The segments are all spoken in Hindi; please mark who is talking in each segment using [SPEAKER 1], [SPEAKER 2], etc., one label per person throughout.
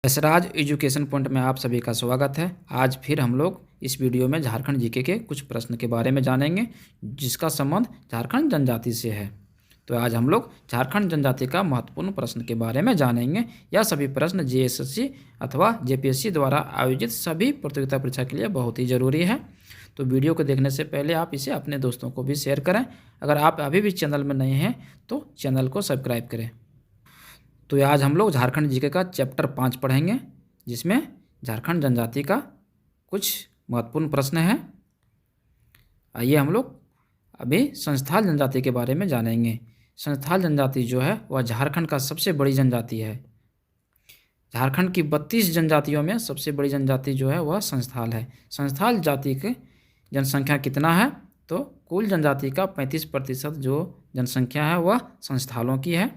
[SPEAKER 1] यशराज एजुकेशन पॉइंट में आप सभी का स्वागत है। आज फिर हम लोग इस वीडियो में झारखंड जीके के कुछ प्रश्न के बारे में जानेंगे जिसका संबंध झारखंड जनजाति से है। तो आज हम लोग झारखंड जनजाति का महत्वपूर्ण प्रश्न के बारे में जानेंगे। यह सभी प्रश्न जेएसएससी अथवा जेपीएससी द्वारा आयोजित सभी प्रतियोगिता परीक्षा के लिए बहुत ही ज़रूरी है। तो वीडियो को देखने से पहले आप इसे अपने दोस्तों को भी शेयर करें। अगर आप अभी भी चैनल में नए हैं तो चैनल को सब्सक्राइब करें। तो आज हम लोग झारखंड जीके का चैप्टर 5 पढ़ेंगे जिसमें झारखंड जनजाति का कुछ महत्वपूर्ण प्रश्न है। आइए हम लोग अभी संस्थाल जनजाति के बारे में जानेंगे। संस्थाल जनजाति जो है वह झारखंड का सबसे बड़ी जनजाति है। झारखंड की 32 जनजातियों में सबसे बड़ी जनजाति जो है वह संस्थाल है। संस्थाल जाति की जनसंख्या कितना है तो कुल जनजाति का 35% जो जनसंख्या है वह संस्थालों की है।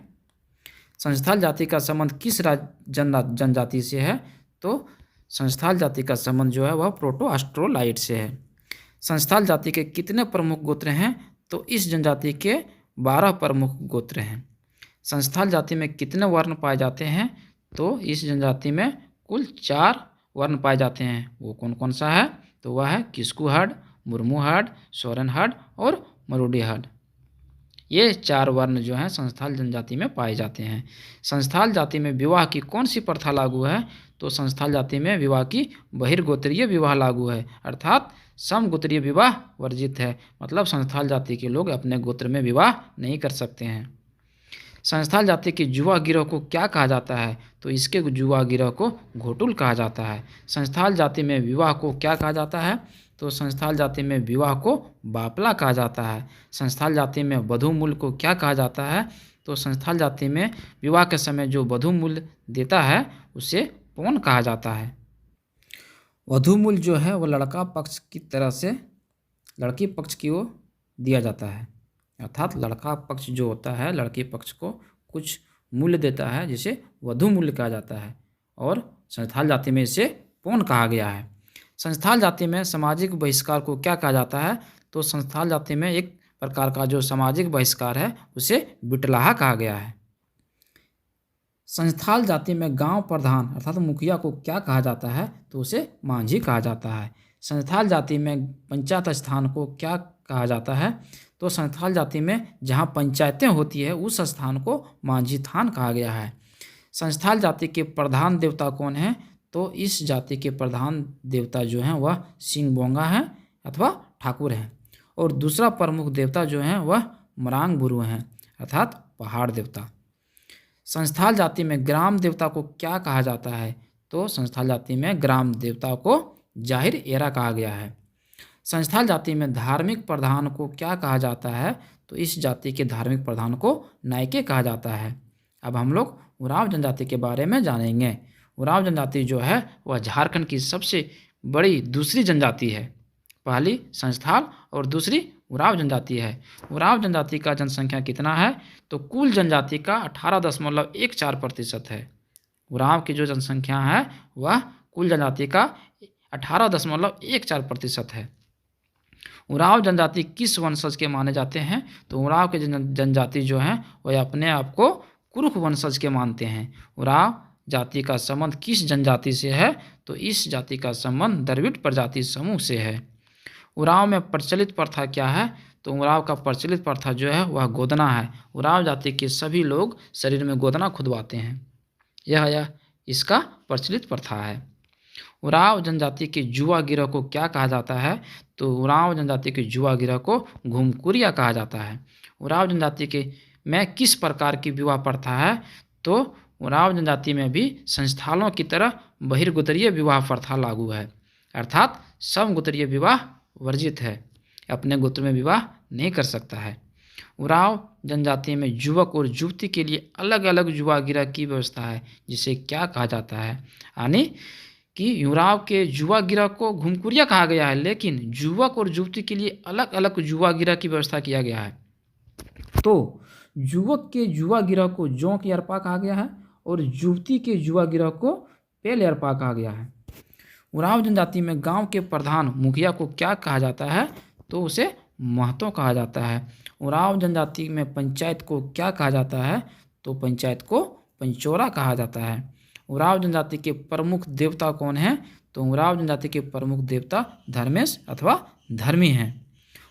[SPEAKER 1] संस्थाल जाति का संबंध किस जनजाति से है तो संस्थाल जाति का संबंध जो है वह प्रोटो-ऑस्ट्रोलाइट से है। संस्थाल जाति के कितने प्रमुख गोत्र हैं तो इस जनजाति के 12 प्रमुख गोत्र हैं। संस्थाल जाति में कितने वर्ण पाए जाते हैं तो इस जनजाति में कुल 4 वर्ण पाए जाते हैं। वो कौन कौन सा है तो वह है किस्कू हड, मुर्मू हड, सोरेन हड और मरूडी हड। ये 4 वर्ण जो हैं संस्थाल जनजाति में पाए जाते हैं। संस्थाल जाति में विवाह की कौन सी प्रथा लागू है तो संस्थाल जाति में विवाह की बहिर्गोत्रीय विवाह लागू है, अर्थात समगोत्रीय विवाह वर्जित है। मतलब संस्थाल जाति के लोग अपने गोत्र में विवाह नहीं कर सकते हैं। संस्थाल जाति के युवा गिरोह को क्या कहा जाता है तो इसके युवा गिरोह को घोटुल कहा जाता है। संस्थाल जाति में विवाह को क्या कहा जाता है तो संस्थाल जाति में विवाह को बापला कहा जाता है। संस्थाल जाति में वधू मूल्य को क्या कहा जाता है तो संस्थाल जाति में विवाह के समय जो वधू मूल्य देता है उसे पौन कहा जाता है। वधू मूल्य जो है वह लड़का पक्ष की तरह से लड़की पक्ष की ओर दिया जाता है, अर्थात लड़का पक्ष जो होता है लड़की पक्ष को कुछ मूल्य देता है जिसे वधू मूल्य कहा जाता है और संस्थाल जाति में इसे पौन कहा गया है। संस्थाल जाति में सामाजिक बहिष्कार को क्या कहा जाता है तो संस्थाल जाति में एक प्रकार का जो सामाजिक बहिष्कार है उसे बिटलाहा कहा गया है। संस्थाल जाति में गांव प्रधान अर्थात मुखिया को क्या कहा जाता है तो उसे मांझी कहा जाता है। संस्थाल जाति में पंचायत स्थान को क्या कहा जाता है तो संस्थाल जाति में जहां पंचायतें होती है उस स्थान को मांझी थान कहा गया है। संस्थाल जाति के प्रधान देवता कौन है तो इस जाति के प्रधान देवता जो हैं वह सिंगबोंगा हैं अथवा ठाकुर हैं और दूसरा प्रमुख देवता जो हैं वह मरांग बुरु हैं अर्थात पहाड़ देवता। संस्थाल जाति में ग्राम देवता को क्या कहा जाता है तो संस्थाल जाति में ग्राम देवता को जाहिर एरा कहा गया है। संस्थाल जाति में धार्मिक प्रधान को क्या कहा जाता है तो इस जाति के धार्मिक प्रधान को नायके कहा जाता है। अब हम लोग उरांव जनजाति के बारे में जानेंगे। उरांव जनजाति जो है वह झारखंड की सबसे बड़ी दूसरी जनजाति है। पहली संस्थाल और दूसरी उरांव जनजाति है। उरांव जनजाति का जनसंख्या कितना है तो कुल जनजाति का 18.14% है। उरांव की जो जनसंख्या है वह कुल जनजाति का 18.14% है। उरांव जनजाति किस वंशज के माने जाते हैं तो उरांव के जनजाति जो हैं वह अपने आप को कुरुख वंशज के मानते हैं। उरांव जाति का संबंध किस जनजाति से है तो इस जाति का संबंध द्रविड़ प्रजाति समूह से है। उरांव में प्रचलित प्रथा क्या है तो उरांव का प्रचलित प्रथा जो है वह गोदना है। उरांव जाति के सभी लोग शरीर में गोदना खुदवाते हैं। यह इसका प्रचलित प्रथा है। उरांव जनजाति के युवा गिरोह को क्या कहा जाता है तो उरांव जनजाति के युवा गिरोह को घुमकुरिया कहा जाता है। उरांव जनजाति के में किस प्रकार की विवाह प्रथा है तो उरांव जनजाति में भी संस्थालों की तरह बहिर्गोत्रीय विवाह प्रथा लागू है, अर्थात समगोत्रीय विवाह वर्जित है, अपने गोत्र में विवाह नहीं कर सकता है। उरांव जनजाति में युवक और युवती के लिए अलग अलग युवा गिरोह की व्यवस्था है जिसे क्या कहा जाता है, यानी कि उरांव के युवा गिरोह को घुमकुरिया कहा गया है लेकिन युवक और युवती के लिए अलग अलग युवा गिरोह की व्यवस्था किया गया है। तो युवक के युवा गिरोह को जोंक यरपा कहा गया है और युवती के युवा गिरोह को पेल यरपा कहा गया है। उरांव जनजाति में गांव के प्रधान मुखिया को क्या कहा जाता है तो उसे महतो कहा जाता है। उरांव जनजाति में पंचायत को क्या कहा जाता है तो पंचायत को पंचोरा कहा जाता है। उरांव जनजाति के प्रमुख देवता कौन हैं? तो उरांव जनजाति के प्रमुख देवता धर्मेश अथवा धर्मी हैं।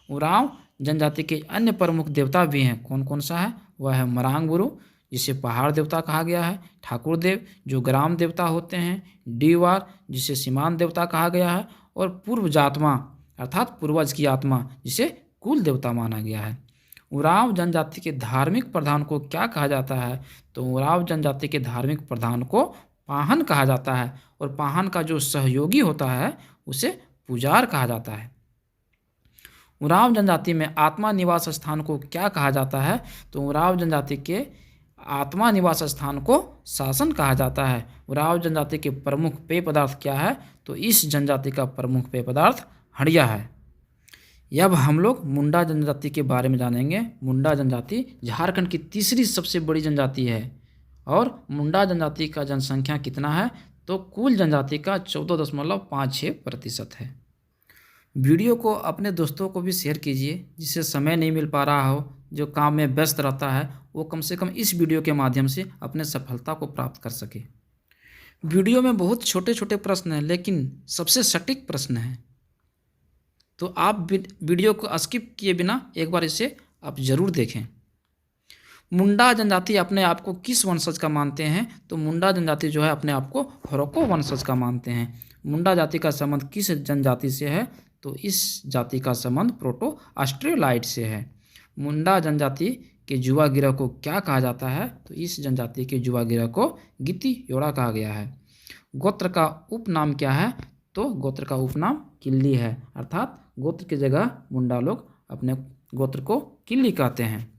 [SPEAKER 1] उरांव जनजाति के अन्य प्रमुख देवता भी हैं। कौन कौन सा है? वह है मरांग गुरु, जिसे पहाड़ देवता कहा गया है, ठाकुर देव जो ग्राम देवता होते हैं, डीवार जिसे सीमांत देवता कहा गया है, और पूर्व जात्मा अर्थात पूर्वज की आत्मा जिसे कुल देवता माना गया है। उरांव जनजाति के धार्मिक प्रधान को क्या कहा जाता है? तो उरांव जनजाति के धार्मिक प्रधान को पाहन कहा जाता है, और पाहन का जो सहयोगी होता है उसे पुजार कहा जाता है। उरांव जनजाति में आत्मा निवास स्थान को क्या कहा जाता है? तो उरांव जनजाति के आत्मा निवास स्थान को शासन कहा जाता है। उरांव जनजाति के प्रमुख पेय पदार्थ क्या है? तो इस जनजाति का प्रमुख पेय पदार्थ हड़िया है। अब हम लोग मुंडा जनजाति के बारे में जानेंगे। मुंडा जनजाति झारखंड की तीसरी सबसे बड़ी जनजाति है, और मुंडा जनजाति का जनसंख्या कितना है? तो कुल जनजाति का 14.56% है। वीडियो को अपने दोस्तों को भी शेयर कीजिए, जिसे समय नहीं मिल पा रहा हो, जो काम में व्यस्त रहता है, वो कम से कम इस वीडियो के माध्यम से अपने सफलता को प्राप्त कर सके। वीडियो में बहुत छोटे छोटे प्रश्न हैं, लेकिन सबसे सटीक प्रश्न हैं, तो आप वीडियो को स्किप किए बिना एक बार इसे आप ज़रूर देखें। मुंडा जनजाति अपने आप को किस वंशज का मानते हैं? तो मुंडा जनजाति जो है अपने आप को हरोको वंशज का मानते हैं। मुंडा जाति का संबंध किस जनजाति से है? तो इस जाति का संबंध प्रोटो ऑस्ट्रेलाइड से है। मुंडा जनजाति के युवा गिरोह को क्या कहा जाता है? तो इस जनजाति के युवा गिरोह को गिती योड़ा कहा गया है। गोत्र का उपनाम क्या है? तो गोत्र का उपनाम किल्ली है, अर्थात गोत्र की जगह मुंडा लोग अपने गोत्र को किल्ली कहते हैं।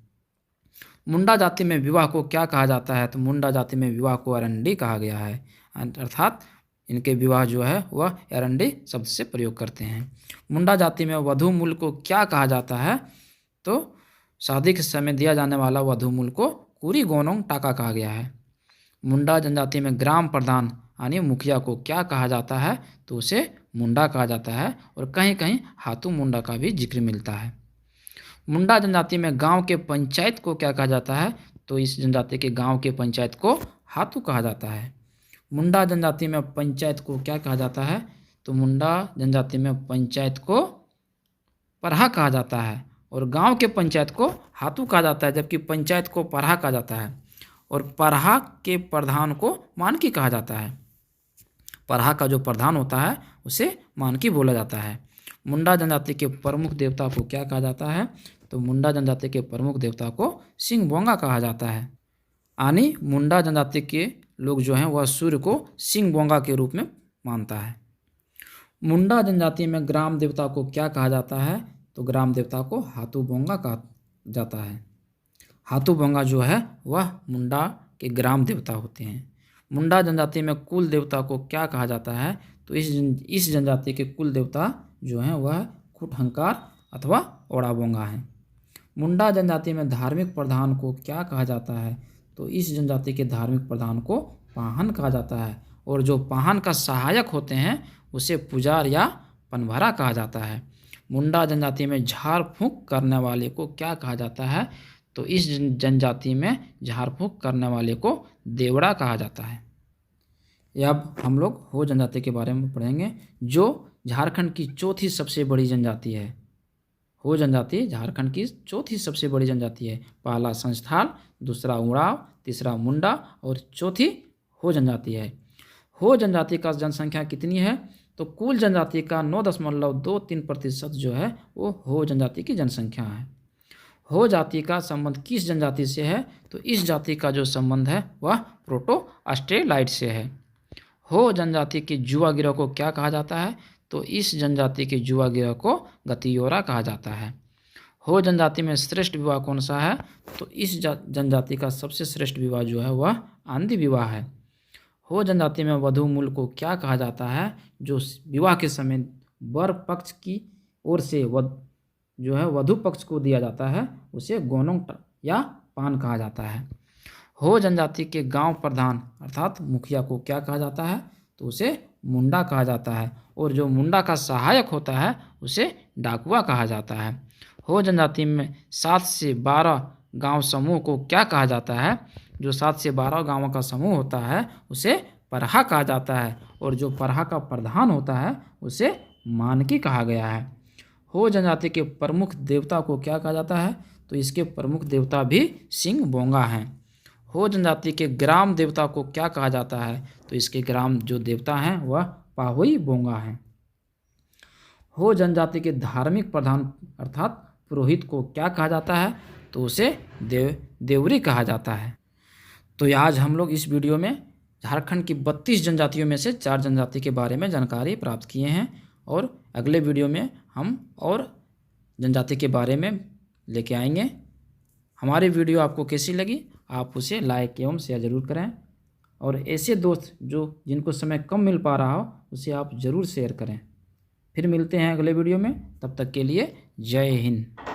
[SPEAKER 1] मुंडा जाति में विवाह को क्या कहा जाता है? तो मुंडा जाति में विवाह को अरंडी कहा गया है, अर्थात इनके विवाह जो है वह अरंडी शब्द से प्रयोग करते हैं। मुंडा जाति में वधू मूल्य को क्या कहा जाता है? तो शादी के समय दिया जाने वाला वधू मूल्य को कुरी गोनोंग टाका कहा गया है। मुंडा जनजाति में ग्राम प्रधान यानी मुखिया को क्या कहा जाता है? तो उसे मुंडा कहा जाता है, और कहीं कहीं हाथू मुंडा का भी जिक्र मिलता है। मुंडा जनजाति में गांव के पंचायत को क्या कहा जाता है? तो इस जनजाति के गांव के पंचायत को हाथू कहा जाता है। मुंडा जनजाति में पंचायत को क्या कहा जाता है? तो मुंडा जनजाति में पंचायत को परहा कहा जाता है, और गांव के पंचायत को हाथू कहा जाता है, जबकि पंचायत को परहा कहा जाता है, और परहा के प्रधान को मानकी कहा जाता है। परहा का जो प्रधान होता है उसे मानकी बोला जाता है। मुंडा जनजाति के प्रमुख देवता को क्या कहा जाता है? तो मुंडा जनजाति के प्रमुख देवता को सिंह बोंगा कहा जाता है। यानी मुंडा जनजाति के लोग जो हैं वह सूर्य को सिंह बोंगा के रूप में मानता है। मुंडा जनजाति में ग्राम देवता को क्या कहा जाता है? तो ग्राम देवता को हाथू बोंगा कहा जाता है। हाथू बोंगा जो है वह मुंडा के ग्राम देवता होते हैं। मुंडा जनजाति में कुल देवता को क्या कहा जाता है? तो इस जनजाति के कुल देवता जो हैं वह खुटहंकार अथवा ओड़ा बोंगा हैं। मुंडा जनजाति में धार्मिक प्रधान को क्या कहा जाता है? तो इस जनजाति के धार्मिक प्रधान को पाहन कहा जाता है, और जो पाहन का सहायक होते हैं उसे पुजार या पनभरा कहा जाता है। मुंडा जनजाति में झाड़ फूंक करने वाले को क्या कहा जाता है? तो इस जनजाति में झाड़ फूंक करने वाले को देवड़ा कहा जाता है। अब हम लोग हो जनजाति के बारे में पढ़ेंगे, जो झारखंड की चौथी सबसे बड़ी जनजाति है। हो जनजाति झारखंड की चौथी सबसे बड़ी जनजाति है। पहला संस्थाल, दूसरा उरांव, तीसरा मुंडा और चौथी हो जनजाति है। हो जनजाति का जनसंख्या कितनी है? तो कुल जनजाति का 9.23% जो है वो हो जनजाति की जनसंख्या है। हो जाति का संबंध किस जनजाति से है? तो इस जाति का जो संबंध है वह प्रोटो ऑस्ट्रेलाइड से है। हो जनजाति के युवा गिरोह को क्या कहा जाता है? तो इस जनजाति के युवा गिरोह को गतियोरा कहा जाता है। हो जनजाति में श्रेष्ठ विवाह कौन सा है? तो इस जनजाति का सबसे श्रेष्ठ विवाह जो है वह आंधी विवाह है। हो जनजाति में वधू मूल्य को क्या कहा जाता है? जो विवाह के समय वर पक्ष की ओर से जो है वधू पक्ष को दिया जाता है उसे गोनोंग या पान कहा जाता है। हो जनजाति के गांव प्रधान अर्थात मुखिया को क्या कहा जाता है? तो उसे मुंडा कहा जाता है, और जो मुंडा का सहायक होता है उसे डाकुआ कहा जाता है। हो जनजाति में 7 से 12 गांव समूह को क्या कहा जाता है? जो 7 से 12 गांवों का समूह होता है उसे परहा कहा जाता है और जो परहा का प्रधान होता है उसे मानकी कहा गया है। हो जनजाति के प्रमुख देवता को क्या कहा जाता है? तो इसके प्रमुख देवता भी सिंह बोंगा हैं। हो जनजाति के ग्राम देवता को क्या कहा जाता है? तो इसके ग्राम जो देवता हैं वह पाहुई बोंगा हैं। हो जनजाति के धार्मिक प्रधान अर्थात पुरोहित को क्या कहा जाता है? तो उसे देवरी कहा जाता है। तो आज हम लोग इस वीडियो में झारखंड की 32 जनजातियों में से 4 जनजाति के बारे में जानकारी प्राप्त किए हैं और अगले वीडियो में हम और जनजाति के बारे में लेके आएंगे। हमारी वीडियो आपको कैसी लगी? आप उसे लाइक एवं शेयर ज़रूर करें और ऐसे दोस्त जिनको समय कम मिल पा रहा हो उसे आप ज़रूर शेयर करें। फिर मिलते हैं अगले वीडियो में, तब तक के लिए जय हिंद।